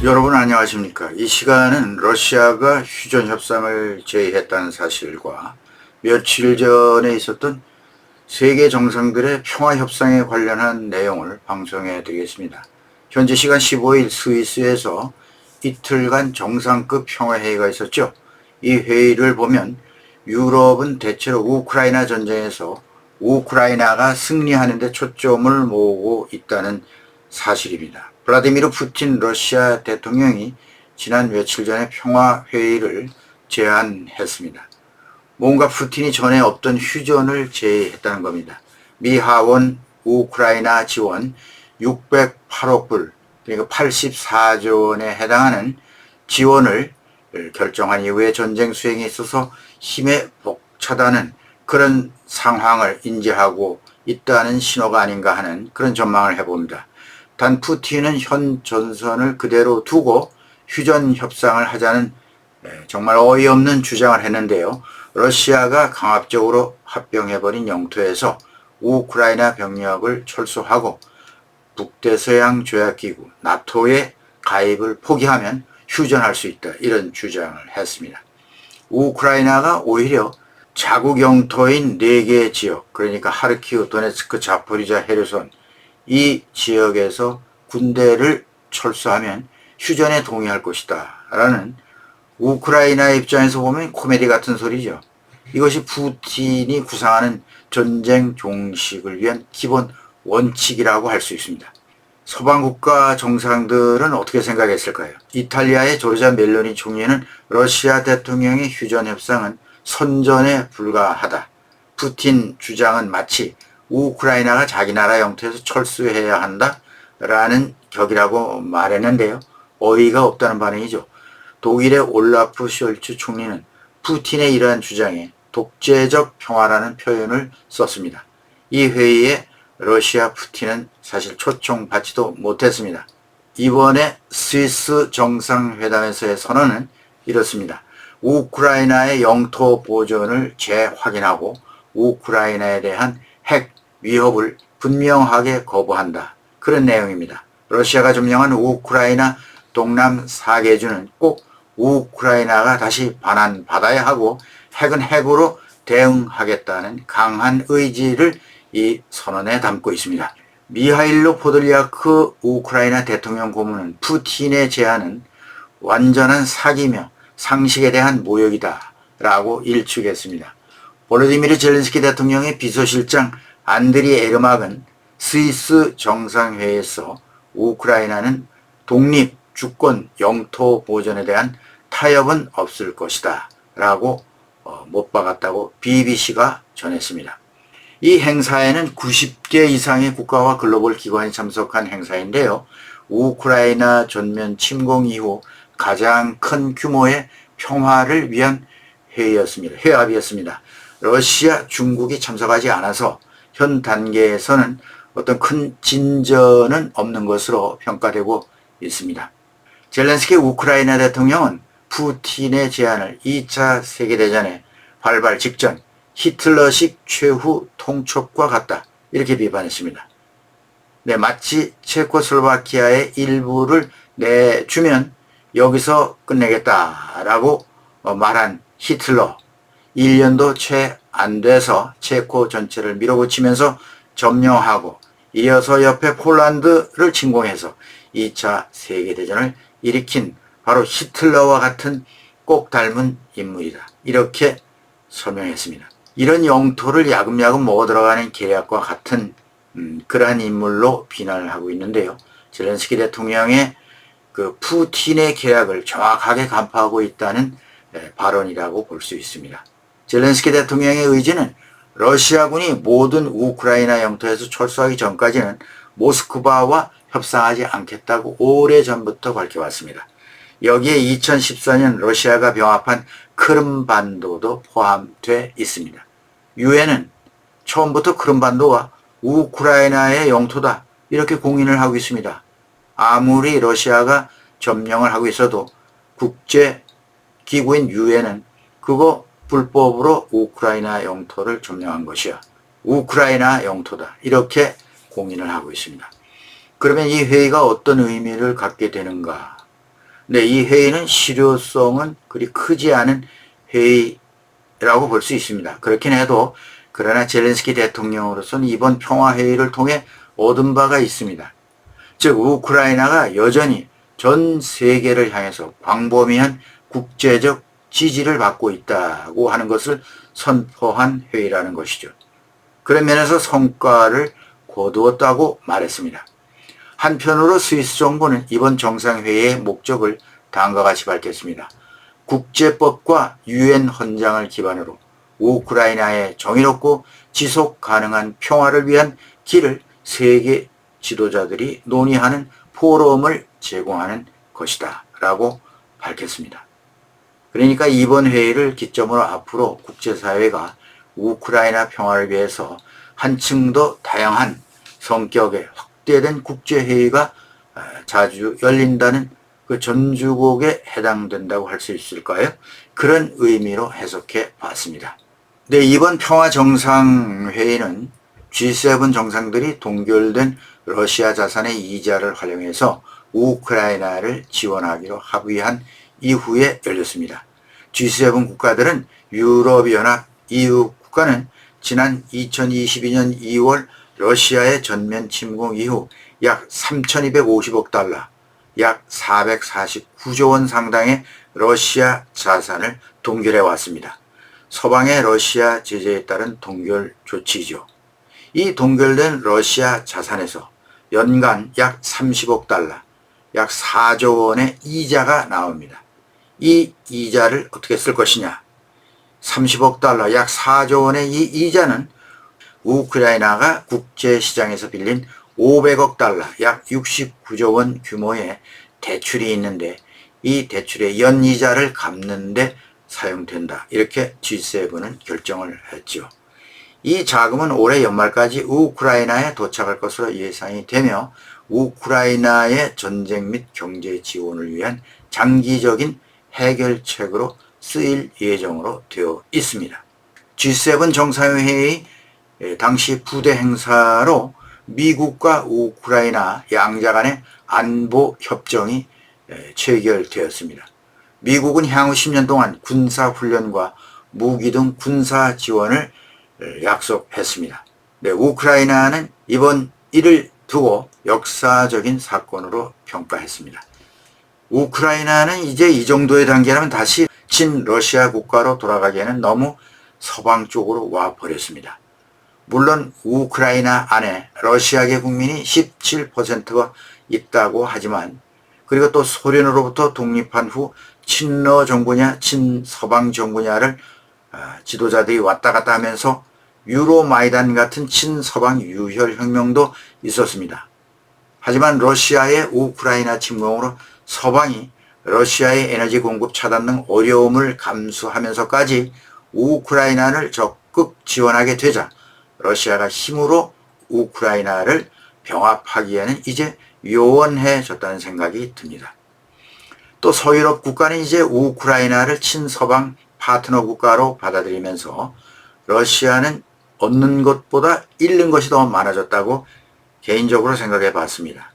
여러분 안녕하십니까? 이 시간은 러시아가 휴전 협상을 제의했다는 사실과 며칠 전에 있었던 세계 정상들의 평화 협상에 관련한 내용을 방송해 드리겠습니다. 현지 시간 15일 스위스에서 이틀간 정상급 평화회의가 있었죠. 이 회의를 보면 유럽은 대체로 우크라이나 전쟁에서 우크라이나가 승리하는 데 초점을 모으고 있다는 사실입니다. 블라디미르 푸틴 러시아 대통령이 지난 며칠 전에 평화회의를 제안했습니다. 뭔가 푸틴이 전에 없던 휴전을 제의했다는 겁니다. 미 하원 우크라이나 지원 608억 불, 그러니까 84조 원에 해당하는 지원을 결정한 이후에 전쟁 수행에 있어서 힘에 벅차다는 그런 상황을 인지하고 있다는 신호가 아닌가 하는 그런 전망을 해봅니다. 단 푸틴은 현 전선을 그대로 두고 휴전 협상을 하자는 정말 어이없는 주장을 했는데요. 러시아가 강압적으로 합병해버린 영토에서 우크라이나 병력을 철수하고 북대서양 조약기구 나토의 가입을 포기하면 휴전할 수 있다, 이런 주장을 했습니다. 우크라이나가 오히려 자국 영토인 4개 지역, 그러니까 하르키우, 도네츠크, 자포리자, 헤르손 이 지역에서 군대를 철수하면 휴전에 동의할 것이다 라는 우크라이나 입장에서 보면 코미디 같은 소리죠. 이것이 푸틴이 구상하는 전쟁 종식을 위한 기본 원칙이라고 할 수 있습니다. 서방 국가 정상들은 어떻게 생각했을까요? 이탈리아의 조르자 멜로니 총리는 러시아 대통령의 휴전 협상은 선전에 불과하다. 푸틴 주장은 마치 우크라이나가 자기 나라 영토에서 철수해야 한다라는 격이라고 말했는데요. 어이가 없다는 반응이죠. 독일의 올라프 숄츠 총리는 푸틴의 이러한 주장에 독재적 평화라는 표현을 썼습니다. 이 회의에 러시아 푸틴은 사실 초청받지도 못했습니다. 이번에 스위스 정상회담에서의 선언은 이렇습니다. 우크라이나의 영토 보존을 재확인하고 우크라이나에 대한 핵 위협을 분명하게 거부한다, 그런 내용입니다. 러시아가 점령한 우크라이나 동남 4개주는 꼭 우크라이나가 다시 반환받아야 하고 핵은 핵으로 대응하겠다는 강한 의지를 이 선언에 담고 있습니다. 미하일로 포돌리아크 우크라이나 대통령 고문은 푸틴의 제안은 완전한 사기며 상식에 대한 모욕이다 라고 일축했습니다. 볼로디미르 젤렌스키 대통령의 비서실장 안드리 에르막은 스위스 정상회의에서 우크라이나는 독립, 주권, 영토 보존에 대한 타협은 없을 것이다 라고 못 박았다고 BBC가 전했습니다. 이 행사에는 90개 이상의 국가와 글로벌 기관이 참석한 행사인데요. 우크라이나 전면 침공 이후 가장 큰 규모의 평화를 위한 회합이었습니다. 러시아, 중국이 참석하지 않아서 현 단계에서는 어떤 큰 진전은 없는 것으로 평가되고 있습니다. 젤렌스키 우크라이나 대통령은 푸틴의 제안을 2차 세계대전의 발발 직전 히틀러식 최후 통첩과 같다, 이렇게 비판했습니다. 네, 마치 체코슬로바키아의 일부를 내주면 여기서 끝내겠다라고 말한 히틀러, 1년도 채 안 돼서 체코 전체를 밀어붙이면서 점령하고 이어서 옆에 폴란드를 침공해서 2차 세계대전을 일으킨 바로 히틀러와 같은 꼭 닮은 인물이다, 이렇게 설명했습니다. 이런 영토를 야금야금 먹어 들어가는 계략과 같은 그러한 인물로 비난을 하고 있는데요. 젤렌스키 대통령의 그 푸틴의 계략을 정확하게 간파하고 있다는 발언이라고 볼 수 있습니다. 젤렌스키 대통령의 의지는 러시아군이 모든 우크라이나 영토에서 철수하기 전까지는 모스크바와 협상하지 않겠다고 오래전부터 밝혀왔습니다. 여기에 2014년 러시아가 병합한 크림반도도 포함되어 있습니다. 유엔은 처음부터 크림반도가 우크라이나의 영토다, 이렇게 공인을 하고 있습니다. 아무리 러시아가 점령을 하고 있어도 국제기구인 유엔은 그거 불법으로 우크라이나 영토를 점령한 것이야, 우크라이나 영토다, 이렇게 공인을 하고 있습니다. 그러면 이 회의가 어떤 의미를 갖게 되는가? 네, 이 회의는 실효성은 그리 크지 않은 회의라고 볼 수 있습니다. 그렇긴 해도 그러나 젤렌스키 대통령으로서는 이번 평화회의를 통해 얻은 바가 있습니다. 즉 우크라이나가 여전히 전 세계를 향해서 광범위한 국제적 지지를 받고 있다고 하는 것을 선포한 회의라는 것이죠. 그런 면에서 성과를 거두었다고 말했습니다. 한편으로 스위스 정부는 이번 정상회의의 목적을 다음과 같이 밝혔습니다. 국제법과 유엔 헌장을 기반으로 우크라이나의 정의롭고 지속 가능한 평화를 위한 길을 세계 지도자들이 논의하는 포럼을 제공하는 것이다 라고 밝혔습니다. 그러니까 이번 회의를 기점으로 앞으로 국제사회가 우크라이나 평화를 위해서 한층 더 다양한 성격의 확대된 국제회의가 자주 열린다는 그 전주곡에 해당된다고 할 수 있을까요? 그런 의미로 해석해 봤습니다. 네, 이번 평화정상회의는 G7 정상들이 동결된 러시아 자산의 이자를 활용해서 우크라이나를 지원하기로 합의한 이후에 열렸습니다. G7 국가들은 유럽연합, EU 국가는 지난 2022년 2월 러시아의 전면 침공 이후 약 3,250억 달러, 약 449조 원 상당의 러시아 자산을 동결해 왔습니다. 서방의 러시아 제재에 따른 동결 조치죠. 이 동결된 러시아 자산에서 연간 약 30억 달러, 약 4조 원의 이자가 나옵니다. 이 이자를 어떻게 쓸 것이냐? 30억 달러, 약 4조 원의 이 이자는 우크라이나가 국제시장에서 빌린 500억 달러, 약 69조 원 규모의 대출이 있는데 이 대출의 연이자를 갚는 데 사용된다. 이렇게 G7은 결정을 했죠. 이 자금은 올해 연말까지 우크라이나에 도착할 것으로 예상이 되며 우크라이나의 전쟁 및 경제 지원을 위한 장기적인 해결책으로 쓰일 예정으로 되어 있습니다. G7 정상회의 당시 부대 행사로 미국과 우크라이나 양자 간의 안보 협정이 체결되었습니다. 미국은 향후 10년 동안 군사훈련과 무기 등 군사 지원을 약속했습니다. 네, 우크라이나는 이번 일을 두고 역사적인 사건으로 평가했습니다. 우크라이나는 이제 이 정도의 단계라면 다시 친러시아 국가로 돌아가기에는 너무 서방 쪽으로 와버렸습니다. 물론 우크라이나 안에 러시아계 국민이 17%가 있다고 하지만 그리고 또 소련으로부터 독립한 후 친러 정부냐 친서방 정부냐를 지도자들이 왔다 갔다 하면서 유로마이단 같은 친서방 유혈혁명도 있었습니다. 하지만 러시아의 우크라이나 침공으로 서방이 러시아의 에너지 공급 차단 등 어려움을 감수하면서까지 우크라이나를 적극 지원하게 되자 러시아가 힘으로 우크라이나를 병합하기에는 이제 요원해졌다는 생각이 듭니다. 또 서유럽 국가는 이제 우크라이나를 친서방 파트너 국가로 받아들이면서 러시아는 얻는 것보다 잃는 것이 더 많아졌다고 개인적으로 생각해 봤습니다.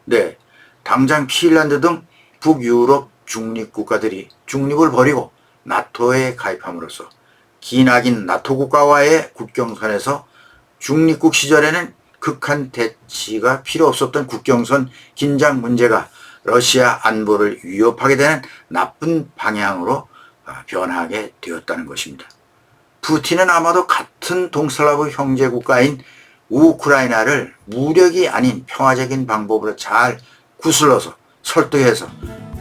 네, 당장 핀란드 등 북유럽 중립 국가들이 중립을 버리고 나토에 가입함으로써 기나긴 나토 국가와의 국경선에서 중립국 시절에는 극한 대치가 필요 없었던 국경선 긴장 문제가 러시아 안보를 위협하게 되는 나쁜 방향으로 변하게 되었다는 것입니다. 푸틴은 아마도 같은 동슬라브 형제 국가인 우크라이나를 무력이 아닌 평화적인 방법으로 잘 구슬러서 설득해서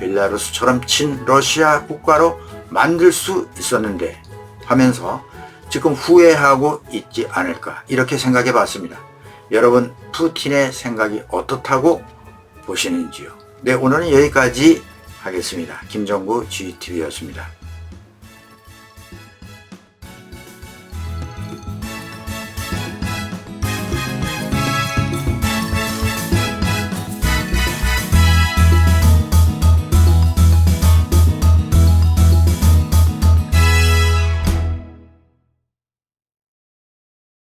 벨라루스처럼 친러시아 국가로 만들 수 있었는데 하면서 지금 후회하고 있지 않을까 이렇게 생각해 봤습니다. 여러분 푸틴의 생각이 어떻다고 보시는지요? 네, 오늘은 여기까지 하겠습니다. 김정구 GTV였습니다.